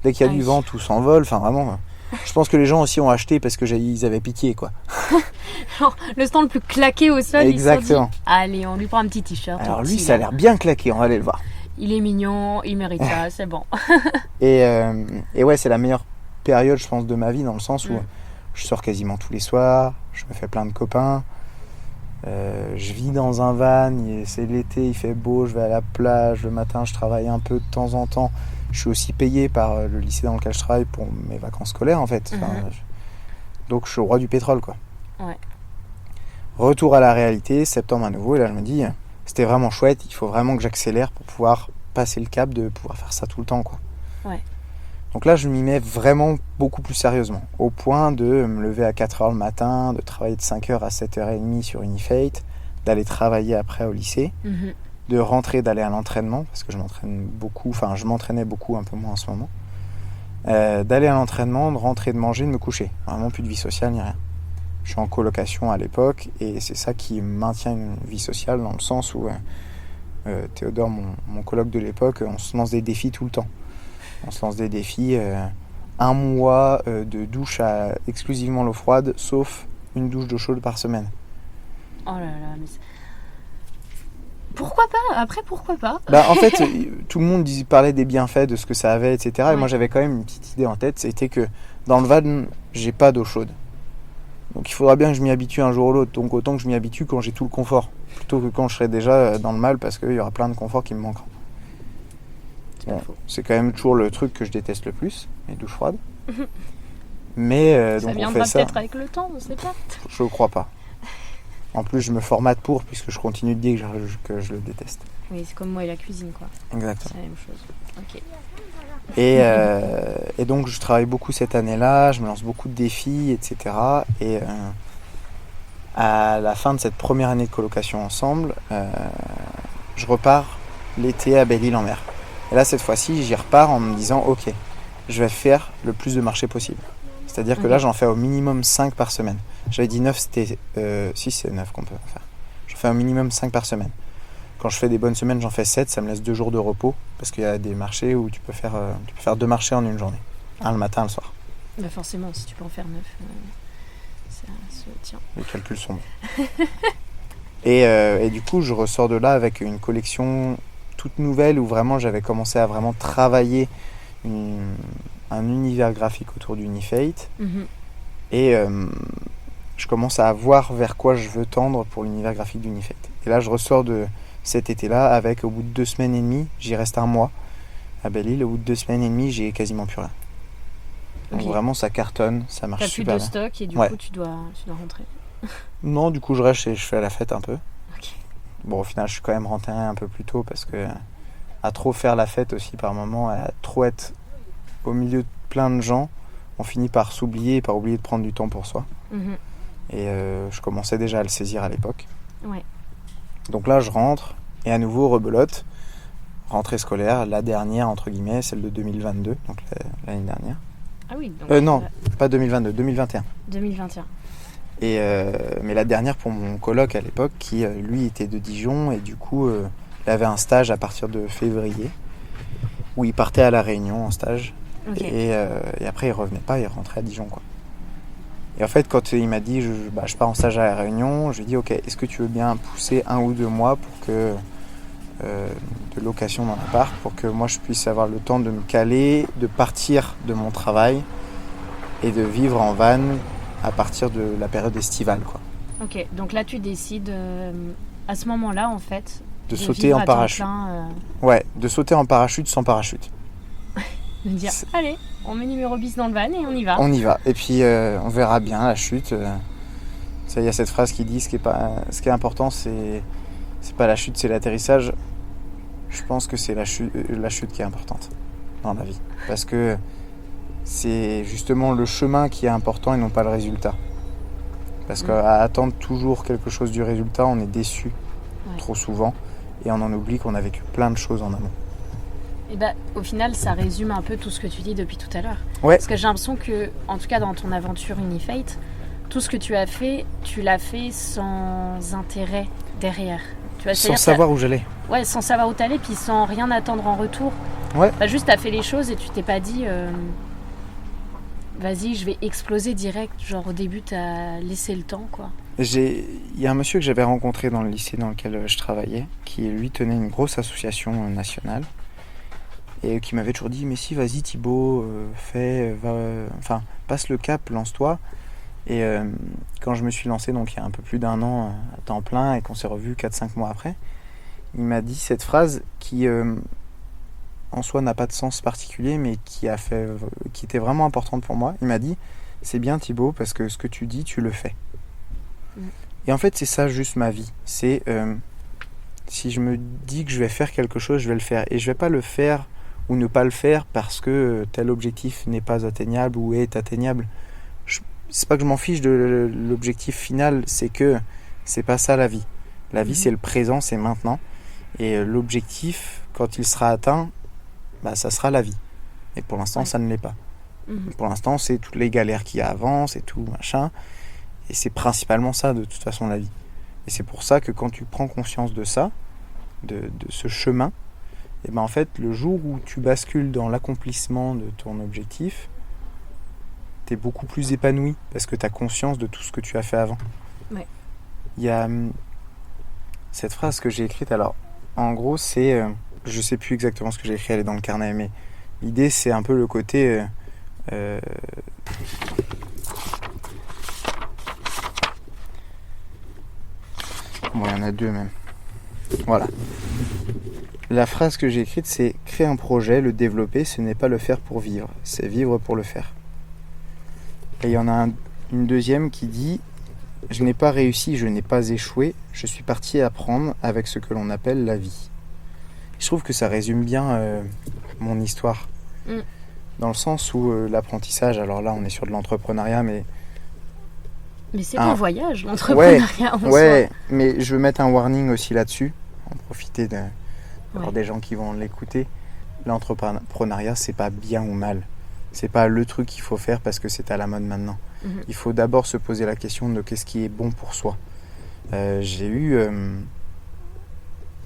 Dès qu'il y a du vent, tout s'envole. Enfin, vraiment, je pense que les gens aussi ont acheté parce qu'ils avaient pitié, quoi. Genre, le stand le plus claqué au sol. Exactement. Ils se sont dit, allez, on lui prend un petit t-shirt. Alors lui, ça a l'air bien claqué, on va aller le voir. Il est mignon, il mérite ça, c'est bon. Et ouais, c'est la meilleure période, je pense, de ma vie, dans le sens où je sors quasiment tous les soirs, je me fais plein de copains. Je vis dans un van, c'est l'été, il fait beau, je vais à la plage, le matin je travaille un peu de temps en temps. Je suis aussi payé par le lycée dans lequel je travaille pour mes vacances scolaires en fait. Donc je suis au roi du pétrole, quoi. Ouais. Retour à la réalité, septembre à nouveau, et là je me dis, c'était vraiment chouette, il faut vraiment que j'accélère pour pouvoir passer le cap de pouvoir faire ça tout le temps, quoi. Ouais. Donc là, je m'y mets vraiment beaucoup plus sérieusement, au point de me lever à 4h le matin, de travailler de 5h à 7h30 sur Unifate, d'aller travailler après au lycée, de rentrer, d'aller à l'entraînement, parce que je m'entraînais beaucoup, un peu moins en ce moment, d'aller à l'entraînement, de rentrer, de manger, de me coucher. Vraiment plus de vie sociale ni rien. Je suis en colocation à l'époque et c'est ça qui maintient une vie sociale dans le sens où Théodore, mon coloc de l'époque, on se lance des défis tout le temps. On se lance des défis, 1 mois de douche à exclusivement l'eau froide, sauf une douche d'eau chaude par semaine. Oh là là, mais pourquoi pas ? Après, pourquoi pas ? En fait, tout le monde parlait des bienfaits, de ce que ça avait, etc. Et moi, j'avais quand même une petite idée en tête, c'était que dans le van, j'ai pas d'eau chaude. Donc il faudra bien que je m'y habitue un jour ou l'autre. Donc autant que je m'y habitue quand j'ai tout le confort, plutôt que quand je serai déjà dans le mal, parce qu'il y aura plein de confort qui me manquera. Bon, c'est quand même toujours le truc que je déteste le plus, les douches froides. Mais ça donc viendra on fait peut-être ça. avec le temps, on sait pas. Je crois pas. En plus, je me formate pour, puisque je continue de dire que je le déteste. Oui, c'est comme moi et la cuisine, quoi. Exactement. C'est la même chose. Ok. Et donc, je travaille beaucoup cette année-là, je me lance beaucoup de défis, etc. Et à la fin de cette première année de colocation ensemble, je repars l'été à Belle-Île-en-Mer. Et là, cette fois-ci, j'y repars en me disant, ok, je vais faire le plus de marchés possible. C'est-à-dire que là, j'en fais au minimum 5 par semaine. J'avais dit 9, c'était 6, c'est 9 qu'on peut en faire. J'en fais au minimum 5 par semaine. Quand je fais des bonnes semaines, j'en fais 7, ça me laisse 2 jours de repos, parce qu'il y a des marchés où tu peux faire 2 marchés en une journée. Un le matin, un le soir. Bah forcément, si tu peux en faire 9, ça se tient. Les calculs sont bons. Et du coup, je ressors de là avec une collection toute nouvelle où vraiment j'avais commencé à vraiment travailler un univers graphique autour d'Unifate. Et je commence à voir vers quoi je veux tendre pour l'univers graphique d'Unifate. Et là, je ressors de cet été-là avec, au bout de 2 semaines et demie, j'y reste 1 mois à Belle-Île. Au bout de 2 semaines et demie, j'ai quasiment plus rien. Donc vraiment, ça cartonne, ça marche super bien. T'as plus de stock et du coup, tu dois rentrer. Non, du coup, je reste et je fais la fête un peu. Okay. Bon, au final, je suis quand même rentré un peu plus tôt parce que à trop faire la fête aussi par moment, à trop être au milieu de plein de gens, on finit par s'oublier et par oublier de prendre du temps pour soi. Et je commençais déjà à le saisir à l'époque. Ouais. Donc là, je rentre et à nouveau rebelote. Rentrée scolaire, la dernière entre guillemets, celle de 2022, donc l'année dernière. Ah oui. Donc non, pas 2022, 2021. 2021. Mais la dernière pour mon coloc à l'époque, qui lui était de Dijon et du coup, il avait un stage à partir de février où il partait à La Réunion en stage. Okay. Et après, il revenait pas, il rentrait à Dijon, quoi. Et en fait, quand il m'a dit je pars en stage à La Réunion, je lui ai dit ok, est-ce que tu veux bien pousser 1 ou 2 mois pour que de location dans l'appart, pour que moi je puisse avoir le temps de me caler, de partir de mon travail et de vivre en van à partir de la période estivale, quoi. Ok, donc là tu décides à ce moment-là en fait de sauter en parachute. Ouais, de sauter en parachute sans parachute. De dire allez, on met numéro bis dans le van et on y va. On y va. Et puis on verra bien la chute. Ça, il y a cette phrase qui dit ce qui est important, c'est pas la chute, c'est l'atterrissage. Je pense que c'est la chute qui est importante dans la vie, parce que c'est justement le chemin qui est important et non pas le résultat. Parce qu'à attendre toujours quelque chose du résultat, on est déçu trop souvent et on en oublie qu'on a vécu plein de choses en amont. Et au final, ça résume un peu tout ce que tu dis depuis tout à l'heure. Ouais. Parce que j'ai l'impression que, en tout cas dans ton aventure Unifate, tout ce que tu as fait, tu l'as fait sans intérêt derrière. Tu vois, sans savoir où j'allais. Ouais, sans savoir où t'allais, puis sans rien attendre en retour. Ouais. Juste, t'as fait les choses et tu t'es pas dit vas-y, je vais exploser direct. Genre, au début, t'as laissé le temps, quoi. Il y a un monsieur que j'avais rencontré dans le lycée dans lequel je travaillais, qui lui tenait une grosse association nationale. Et qui m'avait toujours dit, mais si, vas-y Thibaut, passe le cap, lance-toi. Et quand je me suis lancé, donc il y a un peu plus d'1 an à temps plein, et qu'on s'est revu 4-5 mois après, il m'a dit cette phrase qui, en soi, n'a pas de sens particulier, mais qui était vraiment importante pour moi. Il m'a dit, c'est bien Thibaut, parce que ce que tu dis, tu le fais. Et en fait, c'est ça juste ma vie. C'est, si je me dis que je vais faire quelque chose, je vais le faire. Et je vais pas le faire ou ne pas le faire parce que tel objectif n'est pas atteignable ou est atteignable. C'est pas que je m'en fiche de l'objectif final, c'est que c'est pas ça la vie. La vie, c'est le présent, c'est maintenant. Et l'objectif, quand il sera atteint, ça sera la vie. Et pour l'instant, ça ne l'est pas. Pour l'instant, c'est toutes les galères qu'il y a avant, c'est tout, machin. Et c'est principalement ça, de toute façon, la vie. Et c'est pour ça que quand tu prends conscience de ça, de ce chemin, et en fait, le jour où tu bascules dans l'accomplissement de ton objectif, t'es beaucoup plus épanoui parce que t'as conscience de tout ce que tu as fait avant. Ouais. Il y a cette phrase que j'ai écrite, alors en gros c'est, je sais plus exactement ce que j'ai écrit, elle est dans le carnet, mais l'idée c'est un peu le côté bon, il y en a deux même. Voilà. La phrase que j'ai écrite, c'est « Créer un projet, le développer, ce n'est pas le faire pour vivre, c'est vivre pour le faire ». Et il y en a une deuxième qui dit « Je n'ai pas réussi, je n'ai pas échoué, je suis parti apprendre avec ce que l'on appelle la vie ». Je trouve que ça résume bien mon histoire. Dans le sens où l'apprentissage, alors là on est sur de l'entrepreneuriat, mais c'est un voyage, l'entrepreneuriat. Ouais, mais je veux mettre un warning aussi là-dessus, en profiter d'avoir des gens qui vont l'écouter. L'entrepreneuriat, c'est pas bien ou mal. C'est pas le truc qu'il faut faire parce que c'est à la mode maintenant. Il faut d'abord se poser la question de qu'est-ce qui est bon pour soi. J'ai eu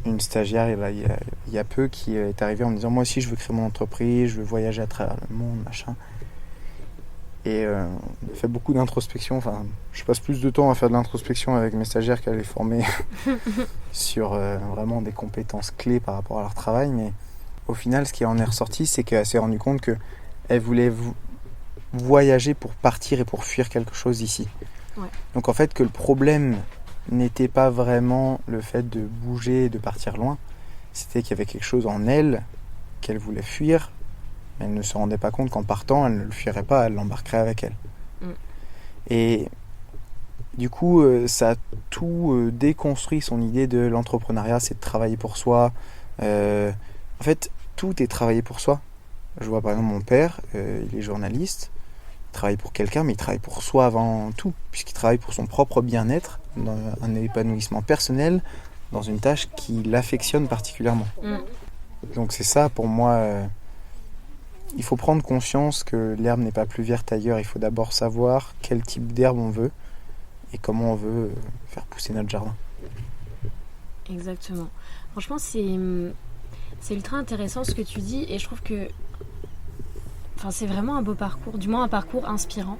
une stagiaire il y a peu qui est arrivée en me disant « Moi aussi, je veux créer mon entreprise, je veux voyager à travers le monde, machin. » Et on fait beaucoup d'introspection. Enfin, je passe plus de temps à faire de l'introspection avec mes stagiaires qu'à les former sur vraiment des compétences clés par rapport à leur travail. Mais au final, ce qui en est ressorti, c'est qu'elle s'est rendue compte qu'elle voulait voyager pour partir et pour fuir quelque chose ici. Ouais. Donc en fait, que le problème n'était pas vraiment le fait de bouger et de partir loin. C'était qu'il y avait quelque chose en elle qu'elle voulait fuir. Mais elle ne se rendait pas compte qu'en partant, elle ne le fuirait pas, elle l'embarquerait avec elle. Et du coup, ça a tout déconstruit son idée de l'entrepreneuriat, c'est de travailler pour soi. En fait, tout est travailler pour soi. Je vois par exemple mon père, il est journaliste, il travaille pour quelqu'un, mais il travaille pour soi avant tout, puisqu'il travaille pour son propre bien-être, dans un épanouissement personnel, dans une tâche qu'il affectionne particulièrement. Donc c'est ça pour moi... Il faut prendre conscience que l'herbe n'est pas plus verte ailleurs. Il faut d'abord savoir quel type d'herbe on veut et comment on veut faire pousser notre jardin. Exactement. Franchement, c'est ultra intéressant ce que tu dis et je trouve que c'est vraiment un beau parcours, du moins un parcours inspirant.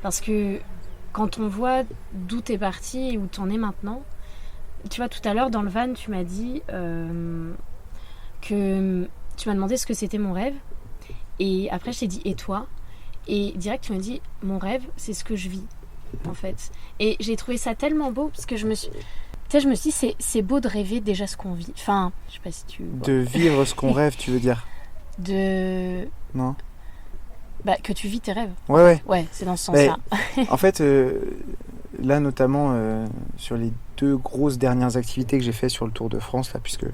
Parce que quand on voit d'où t'es parti et où t'en es maintenant, tu vois, tout à l'heure dans le van, tu m'as dit que tu m'as demandé ce que c'était mon rêve. Et après, je t'ai dit « et toi ?» Et direct, tu m'as dit « mon rêve, c'est ce que je vis, en fait. » Et j'ai trouvé ça tellement beau, parce que je me suis dit, c'est beau de rêver déjà ce qu'on vit. Enfin, je sais pas si tu... De vivre ce qu'on rêve, tu veux dire ? Non. Que tu vis tes rêves. Ouais. Ouais, c'est dans ce sens-là. En fait, là, notamment, sur les 2 grosses dernières activités que j'ai fait sur le Tour de France, là, puisque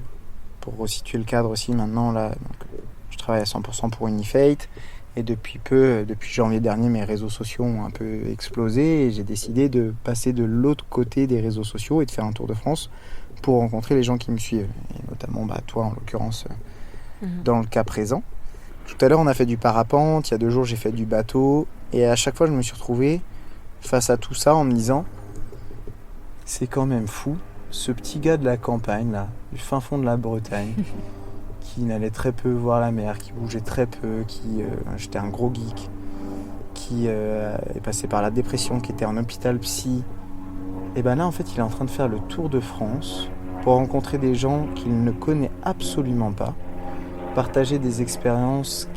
pour resituer le cadre aussi, maintenant, là... Donc, je travaille à 100% pour Unifate et depuis janvier dernier, mes réseaux sociaux ont un peu explosé et j'ai décidé de passer de l'autre côté des réseaux sociaux et de faire un tour de France pour rencontrer les gens qui me suivent. Et notamment toi en l'occurrence, dans le cas présent. Tout à l'heure, on a fait du parapente, il y a 2 jours, j'ai fait du bateau et à chaque fois, je me suis retrouvé face à tout ça en me disant c'est quand même fou, ce petit gars de la campagne, là, du fin fond de la Bretagne, qui n'allait très peu voir la mer, qui bougeait très peu, j'étais un gros geek, qui est passé par la dépression, qui était en hôpital psy. Et là, en fait, il est en train de faire le tour de France pour rencontrer des gens qu'il ne connaît absolument pas, partager des expériences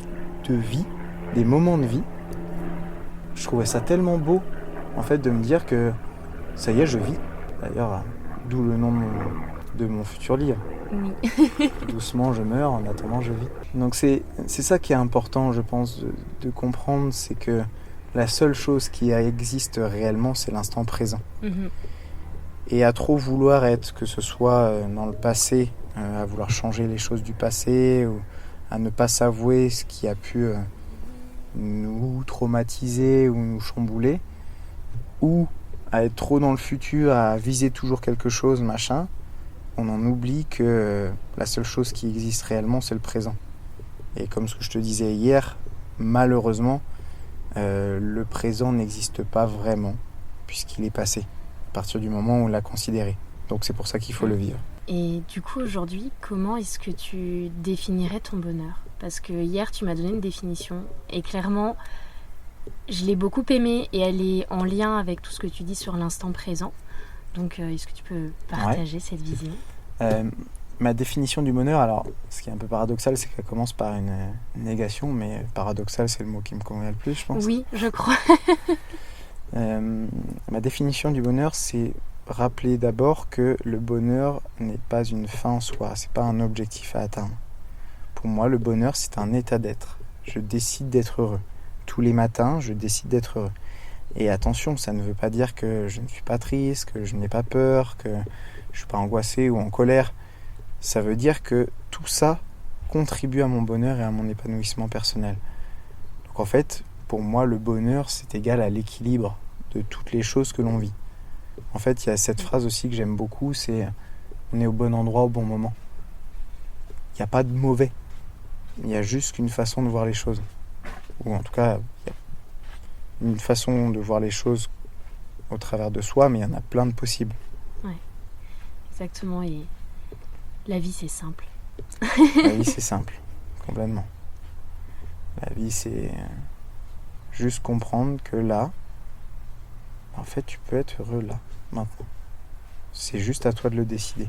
de vie, des moments de vie. Je trouvais ça tellement beau, en fait, de me dire que ça y est, je vis. D'ailleurs, d'où le nom de mon futur livre. Oui. Doucement je meurs, en attendant je vis. Donc c'est ça qui est important, je pense, de comprendre, c'est que la seule chose qui existe réellement, c'est l'instant présent. Et à trop vouloir être, que ce soit dans le passé, à vouloir changer les choses du passé, ou à ne pas s'avouer ce qui a pu nous traumatiser ou nous chambouler, ou à être trop dans le futur, à viser toujours quelque chose, machin, on en oublie que la seule chose qui existe réellement, c'est le présent. Et comme ce que je te disais hier, malheureusement, le présent n'existe pas vraiment, puisqu'il est passé, à partir du moment où on l'a considéré. Donc c'est pour ça qu'il faut le vivre. Et du coup, aujourd'hui, comment est-ce que tu définirais ton bonheur ? Parce que hier, tu m'as donné une définition, et clairement, je l'ai beaucoup aimée, et elle est en lien avec tout ce que tu dis sur l'instant présent. Donc, est-ce que tu peux partager cette vision ? Ma définition du bonheur, alors, ce qui est un peu paradoxal, c'est qu'elle commence par une négation, mais paradoxal, c'est le mot qui me convient le plus, je pense. Oui, je crois. Ma définition du bonheur, c'est rappeler d'abord que le bonheur n'est pas une fin en soi, c'est pas un objectif à atteindre. Pour moi, le bonheur, c'est un état d'être. Je décide d'être heureux. Tous les matins, je décide d'être heureux. Et attention, ça ne veut pas dire que je ne suis pas triste, que je n'ai pas peur, que je ne suis pas angoissé ou en colère. Ça veut dire que tout ça contribue à mon bonheur et à mon épanouissement personnel. Donc en fait, pour moi, le bonheur, c'est égal à l'équilibre de toutes les choses que l'on vit. En fait, il y a cette phrase aussi que j'aime beaucoup, c'est « on est au bon endroit au bon moment ». Il n'y a pas de mauvais. Il y a juste qu'une façon de voir les choses. Ou en tout cas, il y a une façon de voir les choses au travers de soi, mais il y en a plein de possibles. Ouais, exactement. Et la vie, c'est simple. La vie, c'est simple, complètement. La vie, c'est juste comprendre que là, en fait, tu peux être heureux là, maintenant. C'est juste à toi de le décider.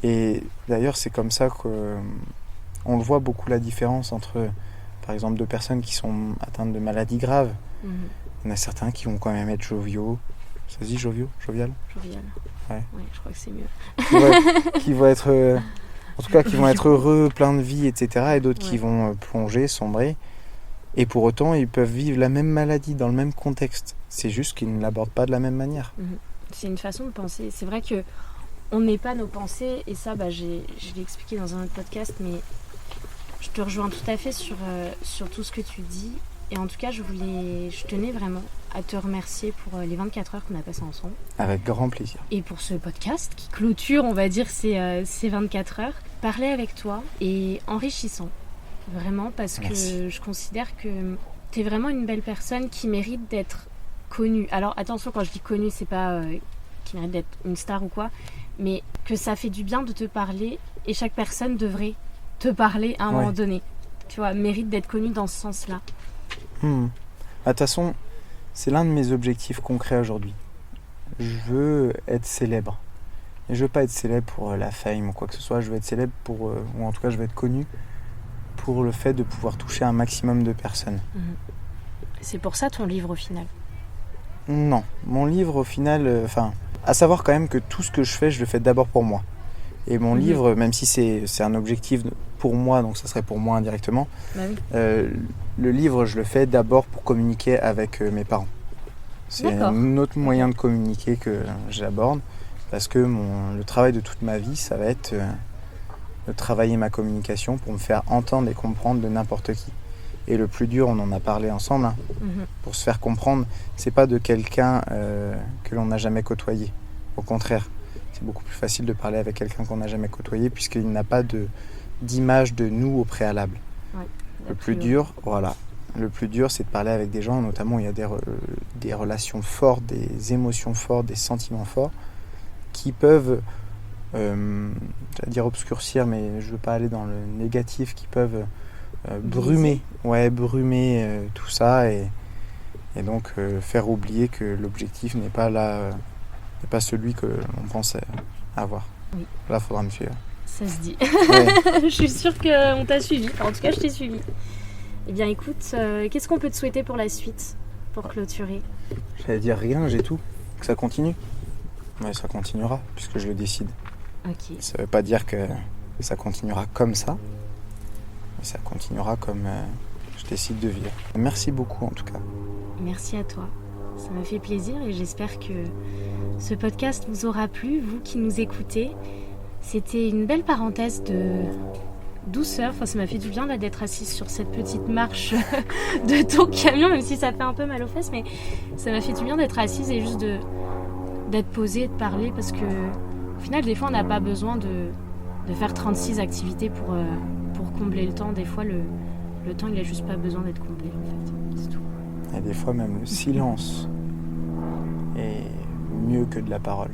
Et d'ailleurs, c'est comme ça qu'on le voit beaucoup la différence entre, par exemple, deux personnes qui sont atteintes de maladies graves. Il y en a certains qui vont quand même être joviaux. Ça se dit jovial ? Jovial. Ouais. Oui, je crois que c'est mieux. Qui vont être, en tout cas, qui vont être heureux, pleins de vie, etc. Et d'autres qui vont plonger, sombrer. Et pour autant, ils peuvent vivre la même maladie dans le même contexte. C'est juste qu'ils ne l'abordent pas de la même manière. C'est une façon de penser. C'est vrai que on n'est pas nos pensées. Et ça, je l'ai expliqué dans un autre podcast, mais je te rejoins tout à fait sur tout ce que tu dis. Et en tout cas, je tenais vraiment à te remercier pour les 24 heures qu'on a passées ensemble. Avec grand plaisir. Et pour ce podcast qui clôture, on va dire, ces 24 heures. Parler avec toi est enrichissant. Vraiment, parce que je considère que tu es vraiment une belle personne qui mérite d'être connue. Alors attention, quand je dis connue, c'est pas qui mérite d'être une star ou quoi, mais que ça fait du bien de te parler et chaque personne devrait te parler à un moment donné. Tu vois, mérite d'être connue dans ce sens-là. De toute façon, c'est l'un de mes objectifs concrets aujourd'hui. Je veux être célèbre. Et je veux pas être célèbre pour la fame ou quoi que ce soit. Je veux être célèbre ou en tout cas, je veux être connu pour le fait de pouvoir toucher un maximum de personnes. C'est pour ça ton livre au final ? Non, mon livre au final, à savoir quand même que tout ce que je fais, je le fais d'abord pour moi. Et mon livre, même si c'est un objectif pour moi, donc ça serait pour moi indirectement, le livre, je le fais d'abord pour communiquer avec mes parents. C'est un autre moyen de communiquer que j'aborde, parce que le travail de toute ma vie, ça va être de travailler ma communication pour me faire entendre et comprendre de n'importe qui. Et le plus dur, on en a parlé ensemble, pour se faire comprendre, c'est pas de quelqu'un que l'on n'a jamais côtoyé. Au contraire, c'est beaucoup plus facile de parler avec quelqu'un qu'on n'a jamais côtoyé, puisqu'il n'a pas d'image de nous au préalable. Le plus dur, c'est de parler avec des gens, notamment où il y a des relations fortes, des émotions fortes, des sentiments forts, qui peuvent, j'allais dire obscurcir, mais je ne veux pas aller dans le négatif, qui peuvent brumer tout ça et donc faire oublier que l'objectif n'est pas celui que l'on pense avoir. Là, il faudra me suivre. Ça se dit. Je suis sûre qu'on t'a suivi. En tout cas, je t'ai suivi. Eh bien, écoute, qu'est-ce qu'on peut te souhaiter pour la suite, pour clôturer ? J'allais dire rien, j'ai tout. Que ça continue. Ouais, ça continuera, puisque je le décide. Ok. Ça ne veut pas dire que ça continuera comme ça, mais ça continuera comme je décide de vivre. Merci beaucoup, en tout cas. Merci à toi. Ça m'a fait plaisir et j'espère que ce podcast vous aura plu, vous qui nous écoutez. C'était une belle parenthèse douceur. Enfin, ça m'a fait du bien là d'être assise sur cette petite marche de ton camion, même si ça fait un peu mal aux fesses, mais ça m'a fait du bien d'être assise et juste d'être posée, de parler, parce que au final, des fois, on n'a pas besoin de faire 36 activités pour combler le temps. Des fois, le temps, il n'a juste pas besoin d'être comblé, en fait. C'est tout. Et des fois, même le silence est mieux que de la parole.